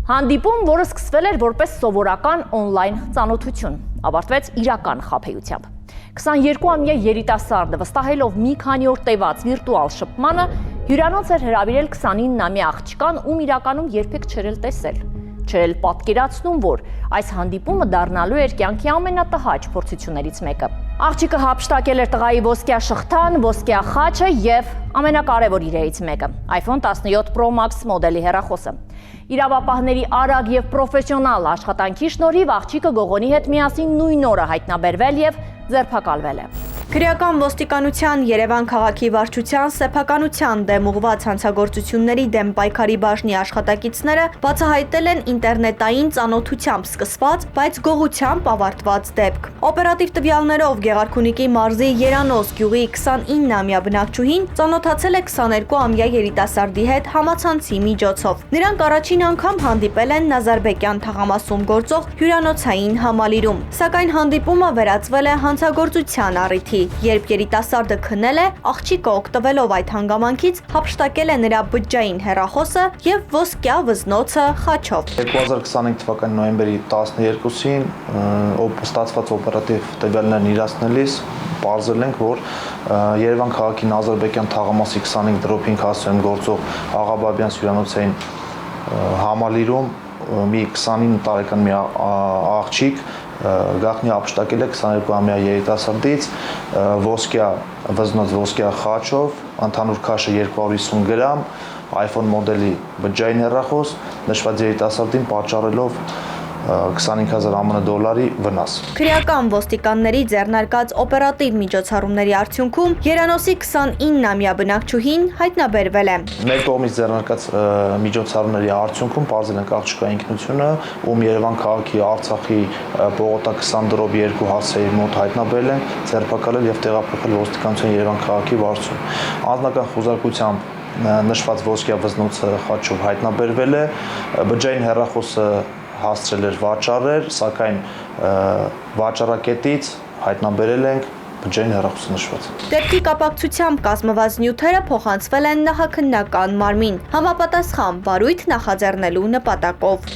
Հանդիպում, որը սկսվել էր որպես սովորական օնլայն ծանոթություն, ավարտվեց իրական խաբեությամբ։ 22-ամյա երիտասարդը վստահելով մի քանի օր տևած վիրտուալ շփմանը հյուրանոց էր հրավիրել 29-ամյա աղջկան, ում իրականում երբեք չէր տեսել։ Չէր պատկերացնում, որ այս հանդիպումը դառնալու էր կյանքի ամենատհաճ փորձություններից մեկը։ Աղջիկը հափշտակել էր տղայի ոսկյա շղթան, ոսկյա խաչը եւ ամենակարևոր իրերից մեկը՝ iPhone 17 Pro Max մոդելի հեռախոսը։ Իրավապահների արագ եւ պրոֆեսիոնալ աշխատանքի շնորհիվ աղջիկը Գողոնի հետ միասին նույն օրը հայտնաբերվել եւ ձերբակալվել է։ Քրեական ոստիկանության Երևան քաղաքի վարչության սեփականության դեմ ուղղված հանցագործությունների դեմ պայքարի բաժնի աշխատակիցները բացահայտել են ինտերնետային ծանոթությամբ սկսված, բայց գողությամբ ավարտված դեպք։ Օպերատիվ տվյալներով Գեղարքունիքի մարզի Երանոս գյուղի 29-ամյա բնակչուհին ծանոթացել է 22-ամյա երիտասարդի հետ համացանցի միջոցով։ Նրանք առաջին անգամ հանդիպել են Նազարբեկյան թաղամասում գործող հյուրանոցային համալիրում, սակայն հանդիպումը վերածվել է հանցագործության առիթի, երբ երիտասարդը քնել է, աղջիկը օգտվելով այդ հանգամանքից հափշտակել է նրա բջջային հեռախոսը եւ ոսկյա վզնոցը խաչով։ 2025 թվականի նոյեմբերի 12-ին ստացված օպերատիվ տվյալներն իրացնելիս պարզել ենք, որ Երևան քաղաքի Նազարբեկյան թաղամասի 25/5 հասցեում գործող Աղաբաբյան հյուրանոցային համալիրում մի 29 տարեկան մի աղջիկ գաղտնի հափշտակել է 22-ամյա երիտասարդից ոսկյա վզնոց ոսկյա խաչով, ընդհանուր քաշը 250 գրամ, iPhone մոդելի բջջային հեռախոս, նշված երիտասարդին պատճառելով 25,000 ԱՄՆ դոլարի վնաս։ Քրեական ոստիկանների ձեռնարկած օպերատիվ միջոցառումների արդյունքում Երանոսի 29-ամյա բնակչուհին հայտնաբերվել է։ Մեր կողմից ձեռնարկած միջոցառումների արդյունքում պարզել ենք աղջկա ինքնությունը, ում Երևան քաղաքի Արցախի Պողոտա 20/2 հասցեի մոտ հայտնաբերել են, ձերբակալել եւ տեղափոխել ոստիկանության Երևան քաղաքի վարչություն։ Անձնական խոզարկությամբ նշված ոսկյա վզնոցը խաչով հայտնաբերվել է, բջջային հեռախոսը հասցրել էր վաճառել, սակայն վաճառակետից հայտնաբերել ենք բջջային հեռախոսը նշված։ Դեպքի կապակցությամբ կազմված նյութերը փոխանցվել են նախաքննական մարմին, համապատասխան վարույթ նախաձեռնելու նպատակով։